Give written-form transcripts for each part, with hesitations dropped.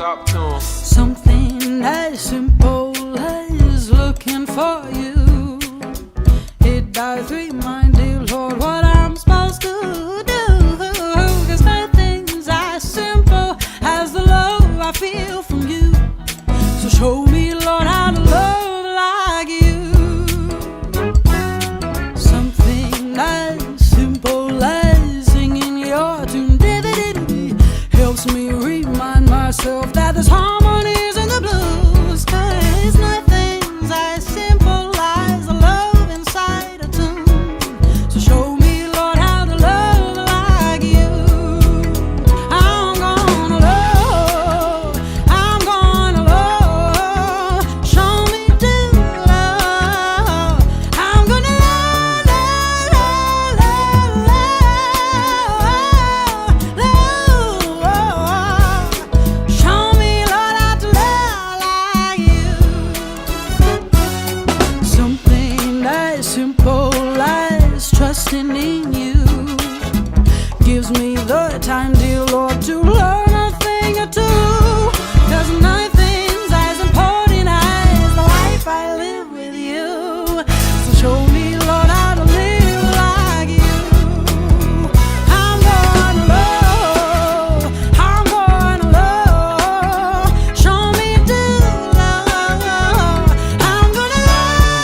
Talk to 'em. Something as simple as looking for you. It does remind you, Lord, what I'm supposed to do. 'Cause nothing's as simple as the love I feel from you. So show me, Lord, how to love like you. Something as simple as singing your tune helps me remind myself that there's harmonies in the blues. 'Cause nothing's as simple as a love inside a tune. So show me, Lord, how to love like you. I'm gonna love, show me to love. I'm gonna show me, Lord, how to love like you. Something as simple as trusting in you gives me the time, dear Lord, to learn a thing or two. 'Cause nothing's as important as the life I live with you. So show me, Lord, how to live like you. I'm gonna love, show me to love. I'm gonna love,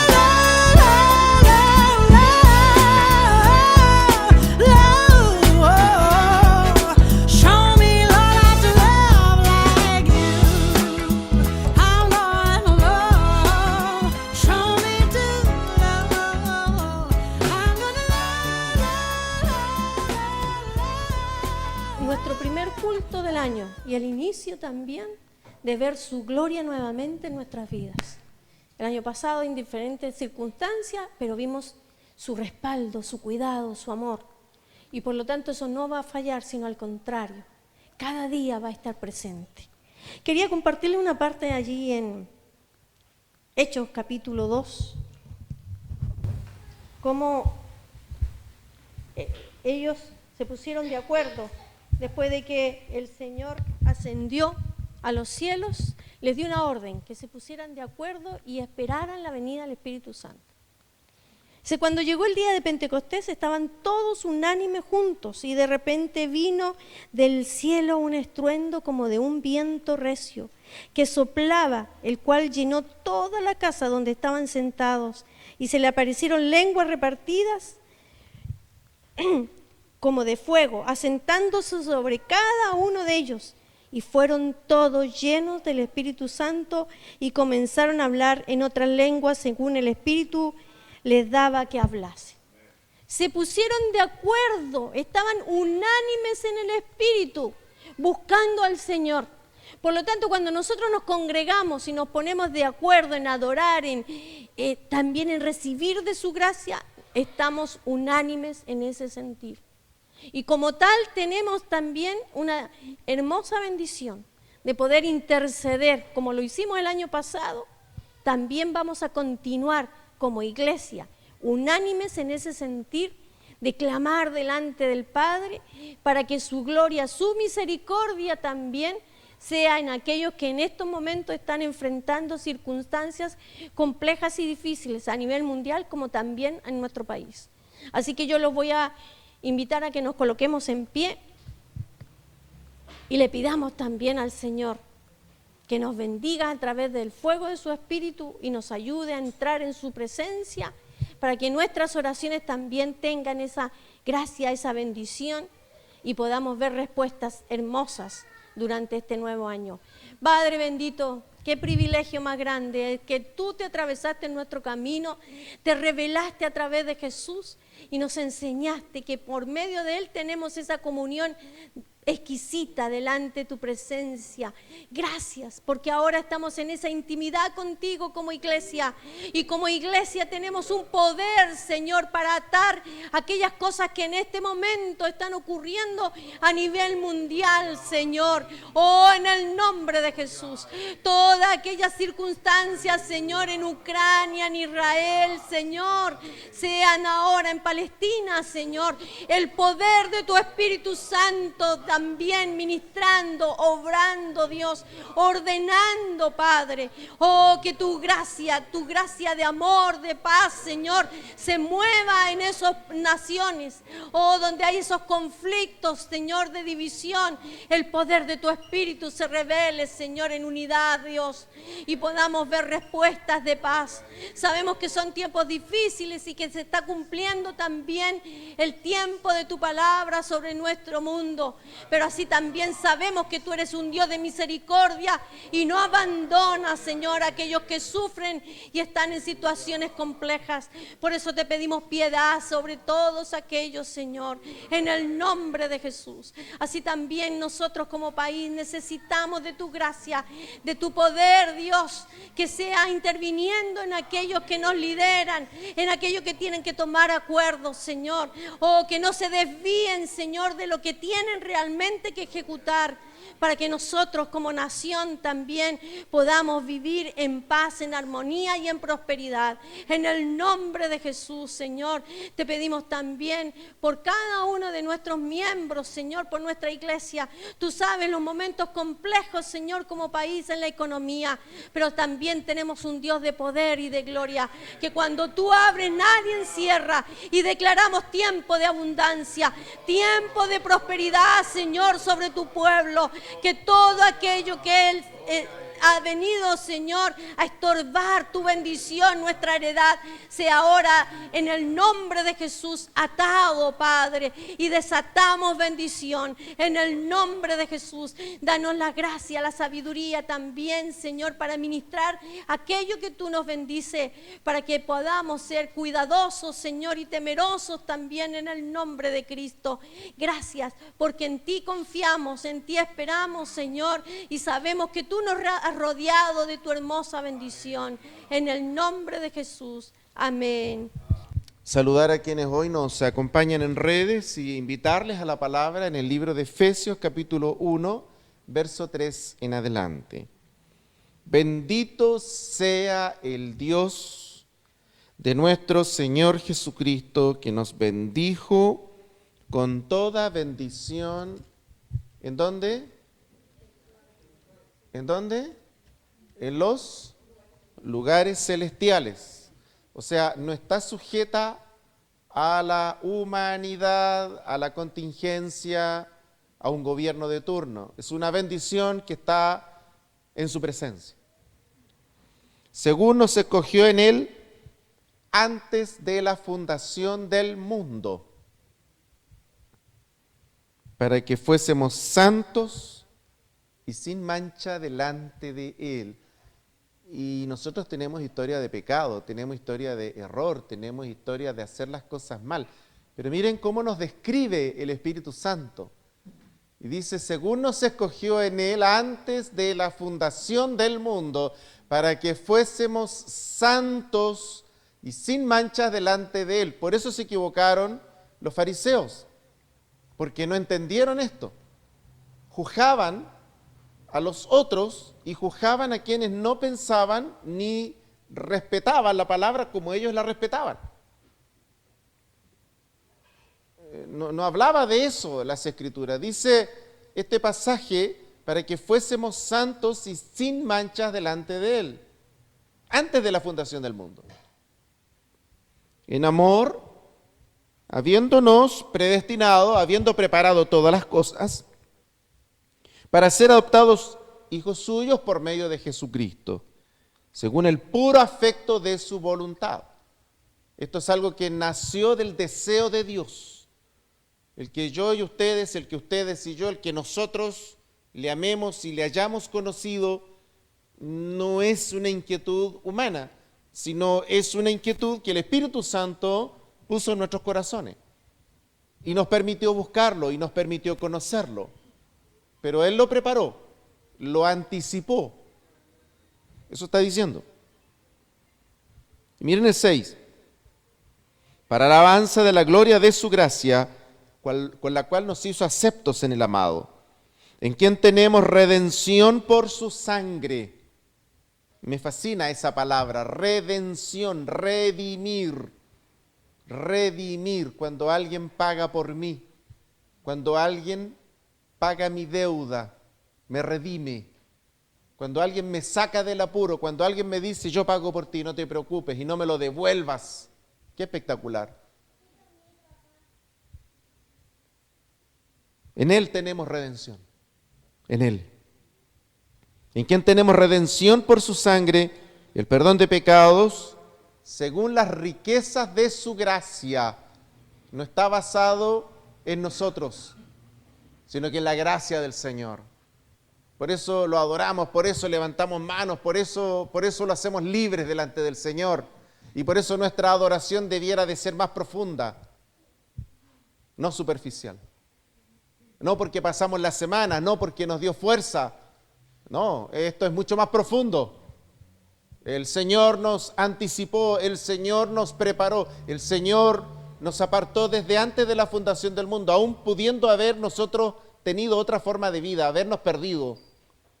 show me, Lord, how to love like you. I'm gonna love, show me to love. I'm gonna Nuestro primer culto del año y el inicio también de ver su gloria nuevamente en nuestras vidas. El año pasado en diferentes circunstancias, pero vimos su respaldo, su cuidado, su amor. Y por lo tanto eso no va a fallar, sino al contrario, cada día va a estar presente. Quería compartirle una parte allí en Hechos capítulo 2, cómo ellos se pusieron de acuerdo después de que el Señor ascendió a los cielos, les dio una orden, que se pusieran de acuerdo y esperaran la venida del Espíritu Santo. Cuando llegó el día de Pentecostés estaban todos unánimes juntos y de repente vino del cielo un estruendo como de un viento recio que soplaba, el cual llenó toda la casa donde estaban sentados, y se le aparecieron lenguas repartidas como de fuego, asentándose sobre cada uno de ellos, y fueron todos llenos del Espíritu Santo y comenzaron a hablar en otras lenguas según el Espíritu les daba que hablase. Se pusieron de acuerdo, estaban unánimes en el Espíritu, buscando al Señor. Por lo tanto, cuando nosotros nos congregamos y nos ponemos de acuerdo en adorar, también en recibir de su gracia, estamos unánimes en ese sentido. Y como tal tenemos también una hermosa bendición de poder interceder, como lo hicimos el año pasado. También vamos a continuar como iglesia, unánimes en ese sentir de clamar delante del Padre para que su gloria, su misericordia también sea en aquellos que en estos momentos están enfrentando circunstancias complejas y difíciles a nivel mundial como también en nuestro país. Así que yo los voy a invitar a que nos coloquemos en pie y le pidamos también al Señor que nos bendiga a través del fuego de su Espíritu y nos ayude a entrar en su presencia para que nuestras oraciones también tengan esa gracia, esa bendición y podamos ver respuestas hermosas durante este nuevo año. Padre bendito, qué privilegio más grande que tú te atravesaste en nuestro camino, te revelaste a través de Jesús y nos enseñaste que por medio de Él tenemos esa comunión exquisita delante de tu presencia. Gracias, porque ahora estamos en esa intimidad contigo como iglesia, y como iglesia tenemos un poder, Señor, para atar aquellas cosas que en este momento están ocurriendo a nivel mundial, Señor. Oh, en el nombre de Jesús, todas aquellas circunstancias, Señor, en Ucrania, en Israel, Señor, sean ahora en Palestina, Señor, el poder de tu Espíritu Santo también ministrando, obrando, Dios, ordenando, Padre. Oh, que tu gracia de amor, de paz, Señor, se mueva en esas naciones. Oh, donde hay esos conflictos, Señor, de división, el poder de tu Espíritu se revele, Señor, en unidad, Dios, y podamos ver respuestas de paz. Sabemos que son tiempos difíciles y que se está cumpliendo también el tiempo de tu palabra sobre nuestro mundo, pero así también sabemos que tú eres un Dios de misericordia y no abandonas, Señor, a aquellos que sufren y están en situaciones complejas. Por eso te pedimos piedad sobre todos aquellos, Señor, en el nombre de Jesús. Así también nosotros como país necesitamos de tu gracia, de tu poder, Dios, que sea interviniendo en aquellos que nos lideran, en aquellos que tienen que tomar acuerdos, Señor, o que no se desvíen, Señor, de lo que tienen realmente que ejecutar, para que nosotros como nación también podamos vivir en paz, en armonía y en prosperidad. En el nombre de Jesús, Señor, te pedimos también por cada uno de nuestros miembros, Señor, por nuestra iglesia. Tú sabes los momentos complejos, Señor, como país en la economía, pero también tenemos un Dios de poder y de gloria, que cuando tú abres nadie encierra, y declaramos tiempo de abundancia, tiempo de prosperidad, Señor, sobre tu pueblo. Que todo aquello que Él ha venido, Señor, a estorbar tu bendición, nuestra heredad, sea ahora en el nombre de Jesús atado, Padre, y desatamos bendición en el nombre de Jesús. Danos la gracia, la sabiduría también, Señor, para ministrar aquello que tú nos bendices, para que podamos ser cuidadosos, Señor, y temerosos también en el nombre de Cristo. Gracias, porque en ti confiamos, en ti esperamos, Señor, y sabemos que tú nos has rodeado de tu hermosa bendición. En el nombre de Jesús. Amén. Saludar a quienes hoy nos acompañan en redes y invitarles a la palabra en el libro de Efesios capítulo 1, verso 3 en adelante. Bendito sea el Dios de nuestro Señor Jesucristo, que nos bendijo con toda bendición. ¿En dónde? ¿En dónde? En los lugares celestiales. O sea, no está sujeta a la humanidad, a la contingencia, a un gobierno de turno. Es una bendición que está en su presencia. Según nos escogió en Él antes de la fundación del mundo, para que fuésemos santos y sin mancha delante de Él. Y nosotros tenemos historia de pecado, tenemos historia de error, tenemos historia de hacer las cosas mal. Pero miren cómo nos describe el Espíritu Santo. Y dice, según nos escogió en Él antes de la fundación del mundo, para que fuésemos santos y sin manchas delante de Él. Por eso se equivocaron los fariseos, porque no entendieron esto. Juzgaban a los otros y juzgaban a quienes no pensaban ni respetaban la palabra como ellos la respetaban. No hablaba de eso las Escrituras. Dice este pasaje, para que fuésemos santos y sin manchas delante de Él, antes de la fundación del mundo. En amor, habiéndonos predestinado, habiendo preparado todas las cosas, para ser adoptados hijos suyos por medio de Jesucristo, según el puro afecto de su voluntad. Esto es algo que nació del deseo de Dios. El que yo y ustedes, el que ustedes y yo, el que nosotros le amemos y le hayamos conocido, no es una inquietud humana, sino es una inquietud que el Espíritu Santo puso en nuestros corazones y nos permitió buscarlo y nos permitió conocerlo. Pero Él lo preparó, lo anticipó. Eso está diciendo. Y miren el 6. Para alabanza de la gloria de su gracia, con la cual nos hizo aceptos en el amado, en quien tenemos redención por su sangre. Me fascina esa palabra, redención, redimir. Redimir, cuando alguien paga por mí, cuando alguien paga mi deuda, me redime. Cuando alguien me saca del apuro, cuando alguien me dice, yo pago por ti, no te preocupes, y no me lo devuelvas. Qué espectacular. En Él tenemos redención. En Él. ¿En quién tenemos redención por su sangre? El perdón de pecados, según las riquezas de su gracia. No está basado en nosotros, sino que en la gracia del Señor. Por eso lo adoramos, por eso levantamos manos, por eso lo hacemos libres delante del Señor. Y por eso nuestra adoración debiera de ser más profunda, no superficial. No porque pasamos la semana, no porque nos dio fuerza. No, esto es mucho más profundo. El Señor nos anticipó, el Señor nos preparó, el Señor nos apartó desde antes de la fundación del mundo, aún pudiendo haber nosotros tenido otra forma de vida, habernos perdido,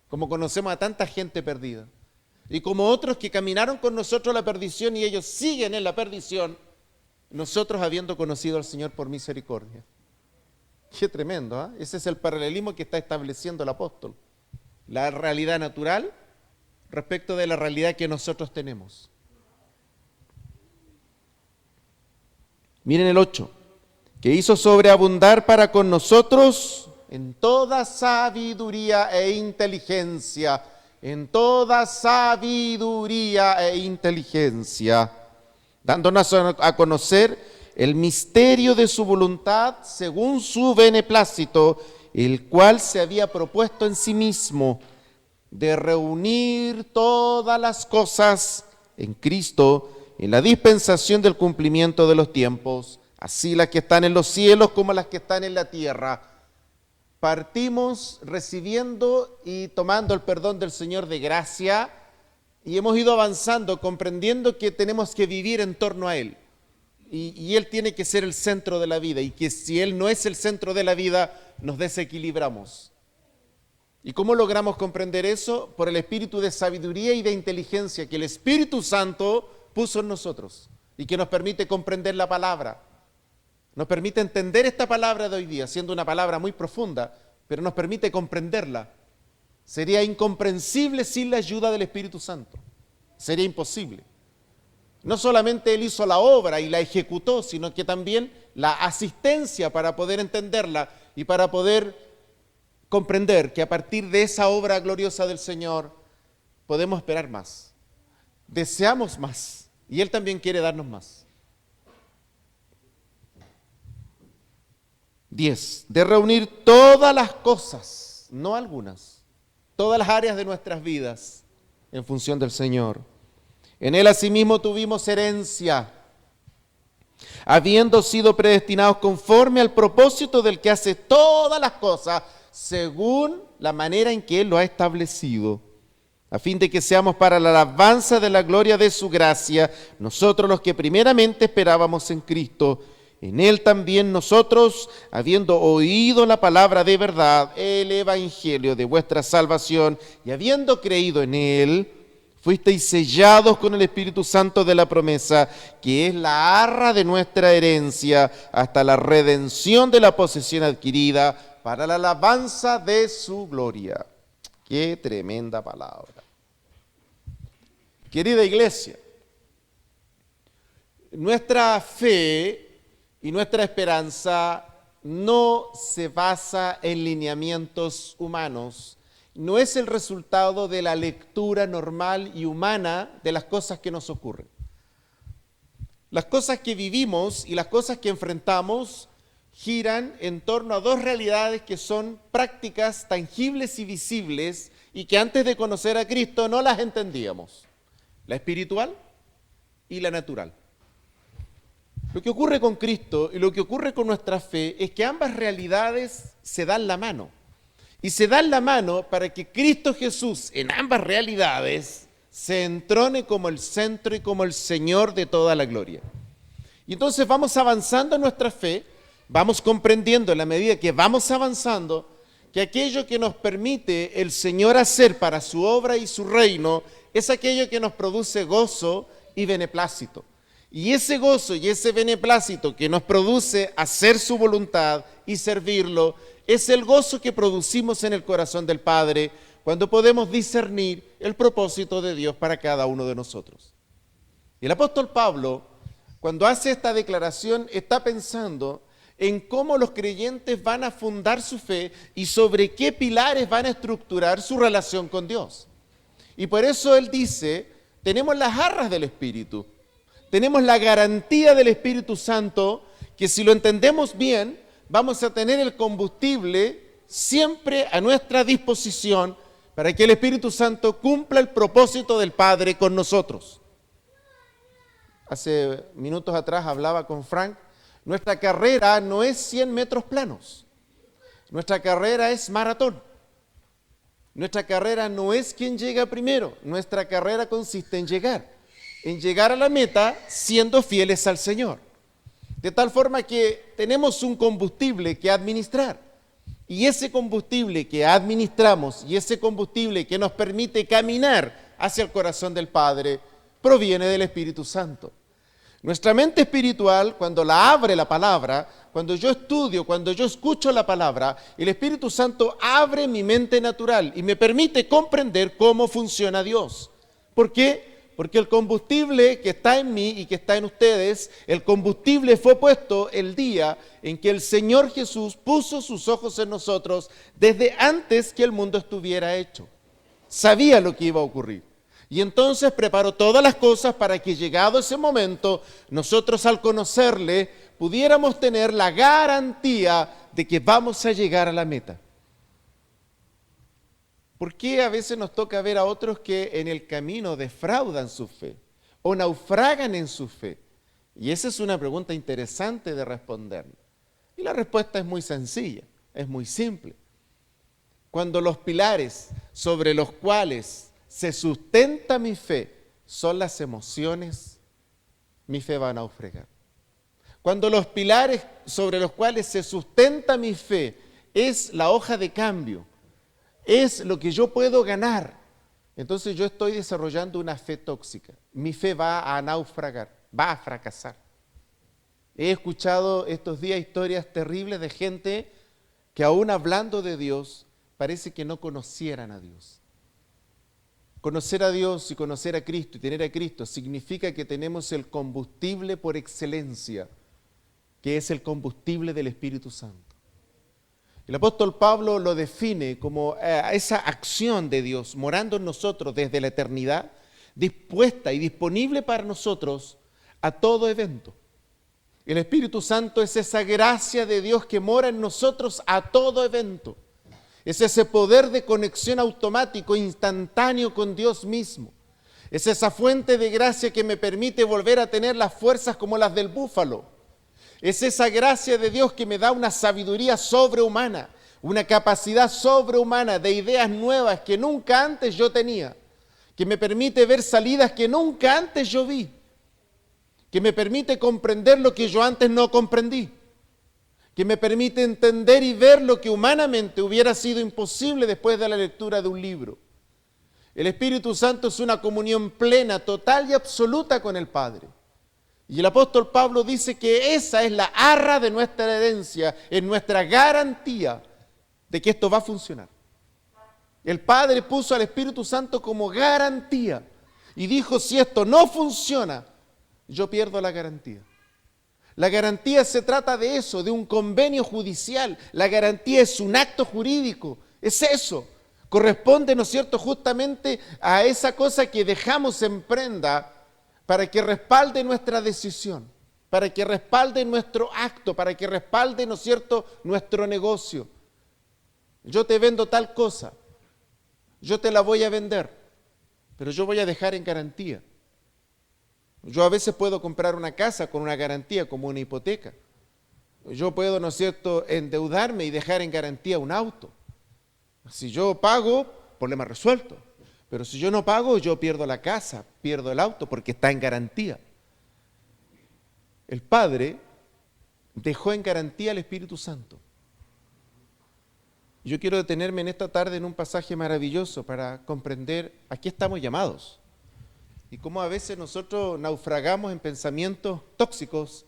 como conocemos a tanta gente perdida. Y como otros que caminaron con nosotros la perdición y ellos siguen en la perdición, nosotros habiendo conocido al Señor por misericordia. Qué tremendo, ¿eh? Ese es el paralelismo que está estableciendo el apóstol. La realidad natural respecto de la realidad que nosotros tenemos. Miren el 8, que hizo sobreabundar para con nosotros en toda sabiduría e inteligencia, en toda sabiduría e inteligencia, dándonos a conocer el misterio de su voluntad según su beneplácito, el cual se había propuesto en sí mismo, de reunir todas las cosas en Cristo, en la dispensación del cumplimiento de los tiempos, así las que están en los cielos como las que están en la tierra. Partimos recibiendo y tomando el perdón del Señor de gracia y hemos ido avanzando, comprendiendo que tenemos que vivir en torno a Él. Y Él tiene que ser el centro de la vida, y que si Él no es el centro de la vida, nos desequilibramos. ¿Y cómo logramos comprender eso? Por el espíritu de sabiduría y de inteligencia que el Espíritu Santo puso en nosotros y que nos permite comprender la palabra. Nos permite entender esta palabra de hoy día, siendo una palabra muy profunda, pero nos permite comprenderla. Sería incomprensible sin la ayuda del Espíritu Santo. Sería imposible. No solamente Él hizo la obra y la ejecutó, sino que también la asistencia para poder entenderla y para poder comprender que a partir de esa obra gloriosa del Señor podemos esperar más. Deseamos más y Él también quiere darnos más. 10. De reunir todas las cosas, no algunas, todas las áreas de nuestras vidas en función del Señor. En Él asimismo tuvimos herencia, habiendo sido predestinados conforme al propósito del que hace todas las cosas, según la manera en que Él lo ha establecido, a fin de que seamos para la alabanza de la gloria de su gracia, nosotros los que primeramente esperábamos en Cristo. En Él también nosotros, habiendo oído la palabra de verdad, el evangelio de vuestra salvación, y habiendo creído en Él, fuisteis sellados con el Espíritu Santo de la promesa, que es la arra de nuestra herencia, hasta la redención de la posesión adquirida, para la alabanza de su gloria. Qué tremenda palabra. Querida iglesia, nuestra fe y nuestra esperanza no se basa en lineamientos humanos, no es el resultado de la lectura normal y humana de las cosas que nos ocurren. Las cosas que vivimos y las cosas que enfrentamos giran en torno a dos realidades que son prácticas, tangibles y visibles, y que antes de conocer a Cristo no las entendíamos: la espiritual y la natural. Lo que ocurre con Cristo y lo que ocurre con nuestra fe es que ambas realidades se dan la mano. Y se dan la mano para que Cristo Jesús en ambas realidades se entrone como el centro y como el Señor de toda la gloria. Y entonces vamos avanzando en nuestra fe, vamos comprendiendo en la medida que vamos avanzando que aquello que nos permite el Señor hacer para su obra y su reino es aquello que nos produce gozo y beneplácito. Y ese gozo y ese beneplácito que nos produce hacer su voluntad y servirlo, es el gozo que producimos en el corazón del Padre cuando podemos discernir el propósito de Dios para cada uno de nosotros. Y el apóstol Pablo, cuando hace esta declaración, está pensando en cómo los creyentes van a fundar su fe y sobre qué pilares van a estructurar su relación con Dios. Y por eso él dice, tenemos las arras del Espíritu, tenemos la garantía del Espíritu Santo, que si lo entendemos bien, vamos a tener el combustible siempre a nuestra disposición para que el Espíritu Santo cumpla el propósito del Padre con nosotros. Hace minutos atrás hablaba con Frank, nuestra carrera no es 100 metros planos, nuestra carrera es maratón. Nuestra carrera no es quien llega primero, nuestra carrera consiste en llegar a la meta siendo fieles al Señor. De tal forma que tenemos un combustible que administrar. Y ese combustible que administramos y ese combustible que nos permite caminar hacia el corazón del Padre proviene del Espíritu Santo. Nuestra mente espiritual, cuando la abre la palabra, cuando yo estudio, cuando yo escucho la palabra, el Espíritu Santo abre mi mente natural y me permite comprender cómo funciona Dios. ¿Por qué? Porque el combustible que está en mí y que está en ustedes, el combustible fue puesto el día en que el Señor Jesús puso sus ojos en nosotros desde antes que el mundo estuviera hecho. Sabía lo que iba a ocurrir. Y entonces preparó todas las cosas para que llegado ese momento, nosotros al conocerle pudiéramos tener la garantía de que vamos a llegar a la meta. ¿Por qué a veces nos toca ver a otros que en el camino defraudan su fe o naufragan en su fe? Y esa es una pregunta interesante de responder. Y la respuesta es muy sencilla, es muy simple. Cuando los pilares sobre los cuales se sustenta mi fe son las emociones, mi fe va a naufragar. Cuando los pilares sobre los cuales se sustenta mi fe es la hoja de cambio, es lo que yo puedo ganar, entonces yo estoy desarrollando una fe tóxica. Mi fe va a naufragar, va a fracasar. He escuchado estos días historias terribles de gente que aún hablando de Dios, parece que no conocieran a Dios. Conocer a Dios y conocer a Cristo y tener a Cristo significa que tenemos el combustible por excelencia, que es el combustible del Espíritu Santo. El apóstol Pablo lo define como esa acción de Dios morando en nosotros desde la eternidad, dispuesta y disponible para nosotros a todo evento. El Espíritu Santo es esa gracia de Dios que mora en nosotros a todo evento. Es ese poder de conexión automático, instantáneo con Dios mismo. Es esa fuente de gracia que me permite volver a tener las fuerzas como las del búfalo. Es esa gracia de Dios que me da una sabiduría sobrehumana, una capacidad sobrehumana de ideas nuevas que nunca antes yo tenía, que me permite ver salidas que nunca antes yo vi, que me permite comprender lo que yo antes no comprendí, que me permite entender y ver lo que humanamente hubiera sido imposible después de la lectura de un libro. El Espíritu Santo es una comunión plena, total y absoluta con el Padre. Y el apóstol Pablo dice que esa es la arra de nuestra herencia, es nuestra garantía de que esto va a funcionar. El Padre puso al Espíritu Santo como garantía y dijo, si esto no funciona, yo pierdo la garantía. La garantía se trata de eso, de un convenio judicial. La garantía es un acto jurídico, es eso. Corresponde, ¿no es cierto?, justamente a esa cosa que dejamos en prenda para que respalde nuestra decisión, para que respalde nuestro acto, para que respalde, ¿no es cierto?, nuestro negocio. Yo te vendo tal cosa, yo te la voy a vender, pero yo voy a dejar en garantía. Yo a veces puedo comprar una casa con una garantía como una hipoteca. Yo puedo, ¿no es cierto?, endeudarme y dejar en garantía un auto. Si yo pago, problema resuelto. Pero si yo no pago, yo pierdo la casa, pierdo el auto porque está en garantía. El Padre dejó en garantía al Espíritu Santo. Yo quiero detenerme en esta tarde en un pasaje maravilloso para comprender a qué estamos llamados. y cómo a veces nosotros naufragamos en pensamientos tóxicos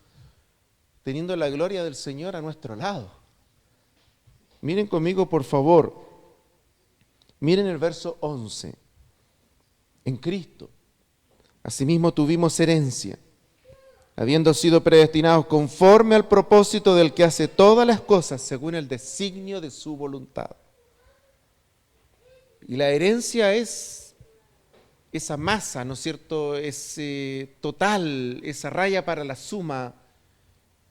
teniendo la gloria del Señor a nuestro lado. Miren conmigo, por favor. Miren el verso 11. En Cristo, asimismo tuvimos herencia, habiendo sido predestinados conforme al propósito del que hace todas las cosas según el designio de su voluntad. Y la herencia es esa masa, ¿no es cierto?, ese total, esa raya para la suma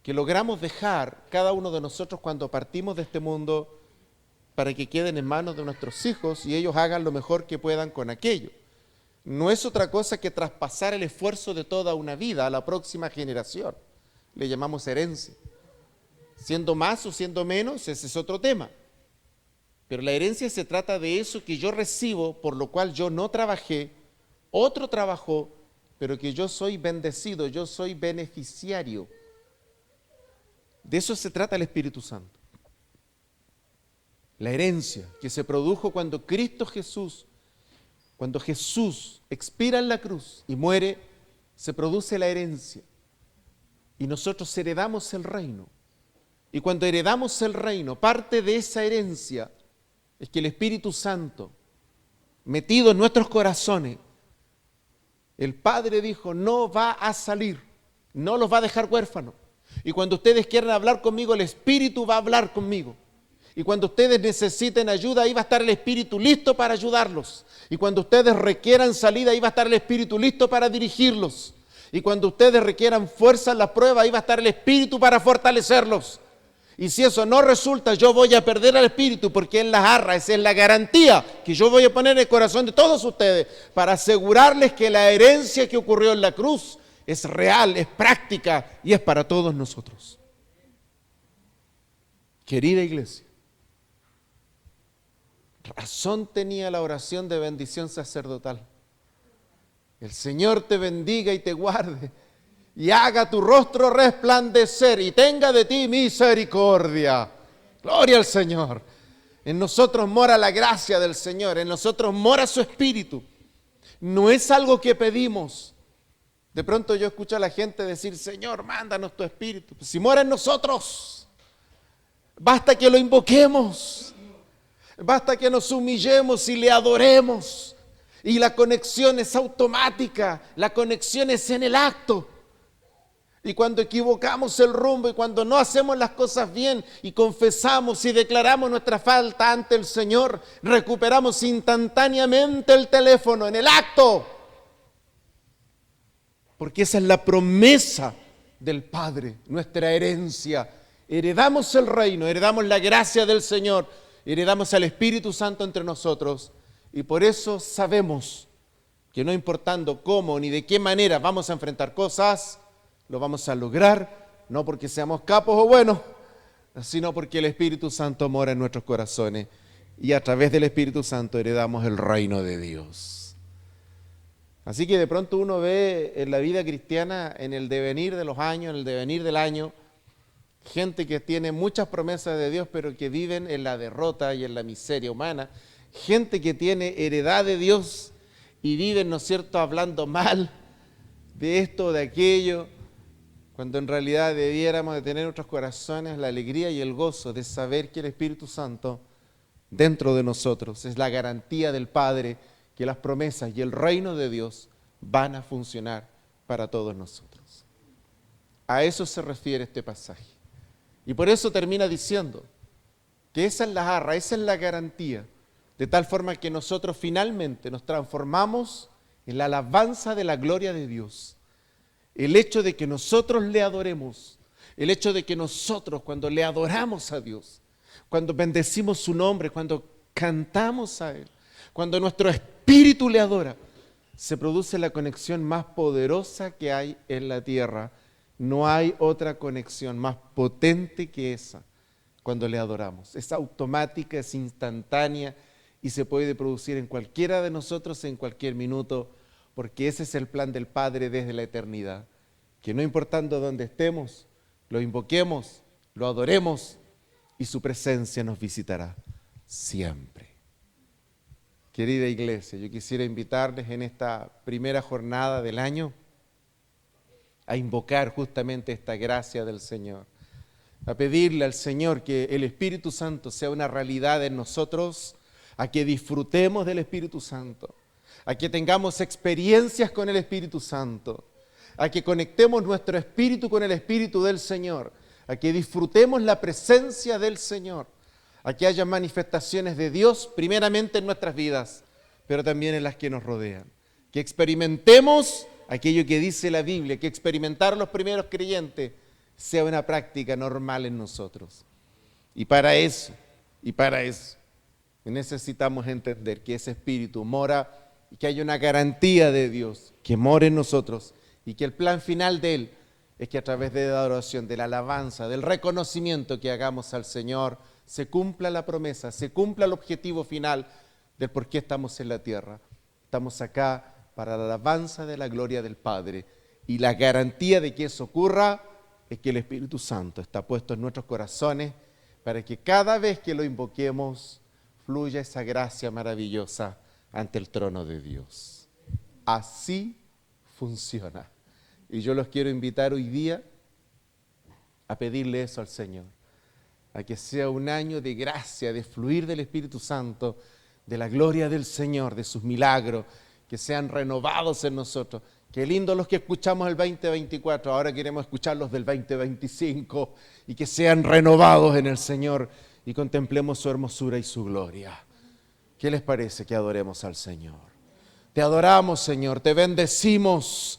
que logramos dejar cada uno de nosotros cuando partimos de este mundo para que queden en manos de nuestros hijos y ellos hagan lo mejor que puedan con aquello. No es otra cosa que traspasar el esfuerzo de toda una vida a la próxima generación. Le llamamos herencia. Siendo más o siendo menos, ese es otro tema. Pero la herencia se trata de eso que yo recibo, por lo cual yo no trabajé, otro trabajó, pero que yo soy bendecido, yo soy beneficiario. De eso se trata el Espíritu Santo. La herencia que se produjo cuando Cristo Jesús, cuando Jesús expira en la cruz y muere, se produce la herencia. Y nosotros heredamos el reino. Y cuando heredamos el reino, parte de esa herencia es que el Espíritu Santo, metido en nuestros corazones, el Padre dijo, no va a salir, no los va a dejar huérfanos. Y cuando ustedes quieran hablar conmigo, el Espíritu va a hablar conmigo. Y cuando ustedes necesiten ayuda, ahí va a estar el Espíritu listo para ayudarlos. Y cuando ustedes requieran salida, ahí va a estar el Espíritu listo para dirigirlos. Y cuando ustedes requieran fuerza en la prueba, ahí va a estar el Espíritu para fortalecerlos. Y si eso no resulta, yo voy a perder al Espíritu, porque Él las arra, esa es la garantía que yo voy a poner en el corazón de todos ustedes para asegurarles que la herencia que ocurrió en la cruz es real, es práctica y es para todos nosotros. Querida iglesia, razón tenía la oración de bendición sacerdotal. El Señor te bendiga y te guarde y haga tu rostro resplandecer y tenga de ti misericordia. Gloria al Señor. En nosotros mora la gracia del Señor, en nosotros mora su Espíritu. No es algo que pedimos. De pronto yo escucho a la gente decir, Señor, mándanos tu Espíritu. Pues si mora en nosotros, basta que lo invoquemos. Basta que nos humillemos y le adoremos. Y la conexión es automática, la conexión es en el acto. Y cuando equivocamos el rumbo y cuando no hacemos las cosas bien y confesamos y declaramos nuestra falta ante el Señor, recuperamos instantáneamente el teléfono en el acto. Porque esa es la promesa del Padre, nuestra herencia. Heredamos el reino, heredamos la gracia del Señor, heredamos al Espíritu Santo entre nosotros y por eso sabemos que no importando cómo ni de qué manera vamos a enfrentar cosas, lo vamos a lograr, no porque seamos capos o buenos, sino porque el Espíritu Santo mora en nuestros corazones y a través del Espíritu Santo heredamos el reino de Dios. Así que de pronto uno ve en la vida cristiana, en el devenir de los años, en el devenir del año, gente que tiene muchas promesas de Dios, pero que viven en la derrota y en la miseria humana. Gente que tiene heredad de Dios y viven, ¿no es cierto?, hablando mal de esto o de aquello, cuando en realidad debiéramos de tener en nuestros corazones la alegría y el gozo de saber que el Espíritu Santo dentro de nosotros es la garantía del Padre que las promesas y el reino de Dios van a funcionar para todos nosotros. A eso se refiere este pasaje. Y por eso termina diciendo que esa es la arra, esa es la garantía, de tal forma que nosotros finalmente nos transformamos en la alabanza de la gloria de Dios. El hecho de que nosotros le adoremos, el hecho de que nosotros cuando le adoramos a Dios, cuando bendecimos su nombre, cuando cantamos a Él, cuando nuestro espíritu le adora, se produce la conexión más poderosa que hay en la tierra. No hay otra conexión más potente que esa cuando le adoramos. Es automática, es instantánea y se puede producir en cualquiera de nosotros en cualquier minuto, porque ese es el plan del Padre desde la eternidad. Que no importando dónde estemos, lo invoquemos, lo adoremos y su presencia nos visitará siempre. Querida iglesia, yo quisiera invitarles en esta primera jornada del año a invocar justamente esta gracia del Señor, a pedirle al Señor que el Espíritu Santo sea una realidad en nosotros, a que disfrutemos del Espíritu Santo, a que tengamos experiencias con el Espíritu Santo, a que conectemos nuestro espíritu con el Espíritu del Señor, a que disfrutemos la presencia del Señor, a que haya manifestaciones de Dios primeramente en nuestras vidas, pero también en las que nos rodean. Que experimentemos aquello que dice la Biblia, que experimentar los primeros creyentes sea una práctica normal en nosotros. Y para eso necesitamos entender que ese Espíritu mora y que hay una garantía de Dios que mora en nosotros y que el plan final de Él es que a través de la adoración, de la alabanza, del reconocimiento que hagamos al Señor, se cumpla la promesa, se cumpla el objetivo final del por qué estamos en la tierra. Estamos acá para la alabanza de la gloria del Padre. Y la garantía de que eso ocurra es que el Espíritu Santo está puesto en nuestros corazones para que cada vez que lo invoquemos fluya esa gracia maravillosa ante el trono de Dios. Así funciona. Y yo los quiero invitar hoy día a pedirle eso al Señor, a que sea un año de gracia, de fluir del Espíritu Santo, de la gloria del Señor, de sus milagros, que sean renovados en nosotros. Qué lindo los que escuchamos el 2024, ahora queremos escucharlos del 2025 y que sean renovados en el Señor y contemplemos su hermosura y su gloria. ¿Qué les parece que adoremos al Señor? Te adoramos, Señor, te bendecimos.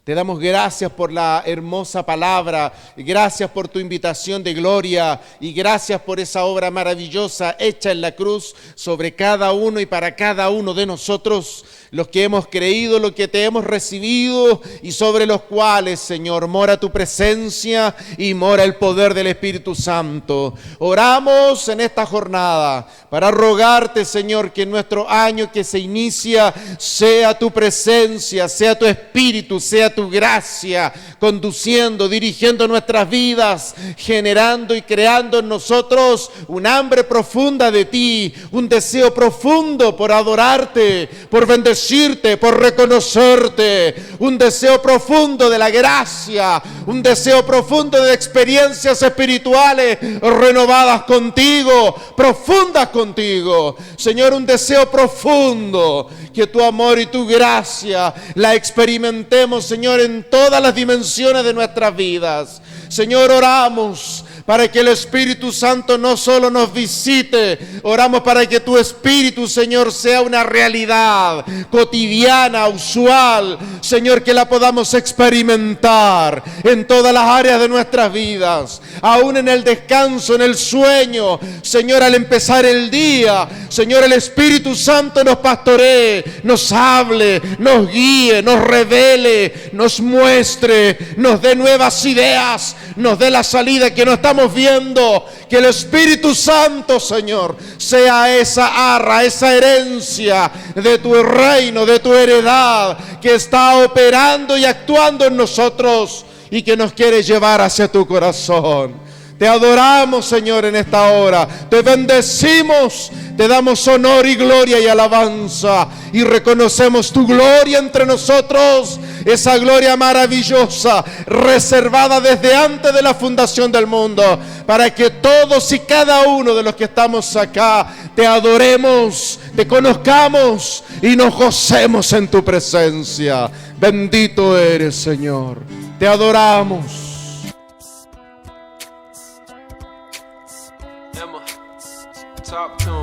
Te damos gracias por la hermosa palabra, gracias por tu invitación de gloria y gracias por esa obra maravillosa hecha en la cruz sobre cada uno y para cada uno de nosotros, los que hemos creído, los que te hemos recibido y sobre los cuales, Señor, mora tu presencia y mora el poder del Espíritu Santo. Oramos en esta jornada para rogarte, Señor, que en nuestro año que se inicia sea tu presencia, sea tu Espíritu, sea tu gracia, conduciendo, dirigiendo nuestras vidas, generando y creando en nosotros un hambre profunda de ti, un deseo profundo por adorarte, por bendecirte, por reconocerte, un deseo profundo de la gracia, un deseo profundo de experiencias espirituales renovadas contigo, profundas contigo. Señor, un deseo profundo que tu amor y tu gracia la experimentemos, Señor, en todas las dimensiones de nuestras vidas. Señor, oramos para que el Espíritu Santo no solo nos visite, oramos para que tu Espíritu, Señor, sea una realidad cotidiana, usual, Señor, que la podamos experimentar en todas las áreas de nuestras vidas, aún en el descanso, en el sueño, Señor, al empezar el día, Señor, el Espíritu Santo nos pastoree, nos hable, nos guíe, nos revele, nos muestre, nos dé nuevas ideas, nos dé la salida que no estamos viendo. Que el Espíritu Santo, Señor, sea esa arra, esa herencia de tu reino, de tu heredad, que está operando y actuando en nosotros y que nos quiere llevar hacia tu corazón. Te adoramos, Señor, en esta hora. Te bendecimos, te damos honor y gloria y alabanza y reconocemos tu gloria entre nosotros, esa gloria maravillosa reservada desde antes de la fundación del mundo, para que todos y cada uno de los que estamos acá te adoremos, te conozcamos y nos gocemos en tu presencia. Bendito eres, Señor. Te adoramos.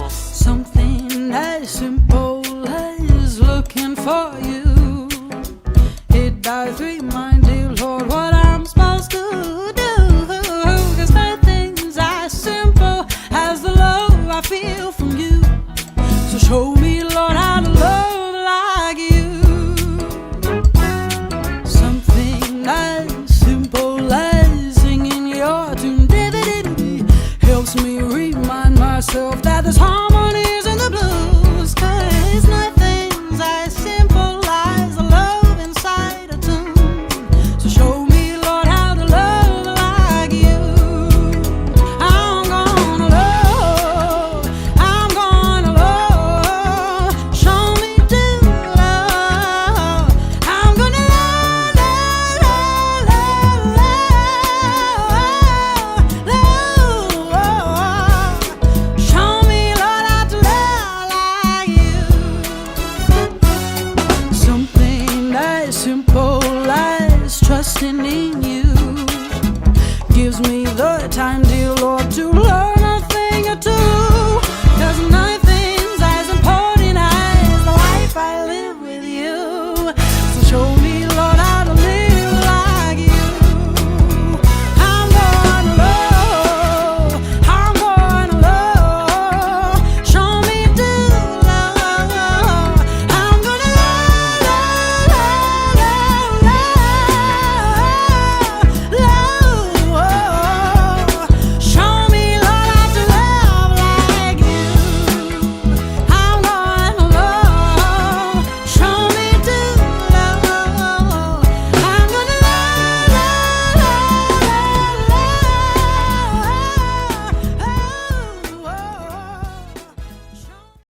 Something as simple as looking for you. It does remind you, Lord, what I'm supposed to do. 'Cause nothing's as simple as the love I feel from you. So show me, Lord, how to love like you. Something as simple as singing your tune helps me remind myself that there's harmonies in the blues. 'Cause nothing's as simple as the love inside a tune. seeking you. Gives me the time, dear Lord, to learn a thing or two.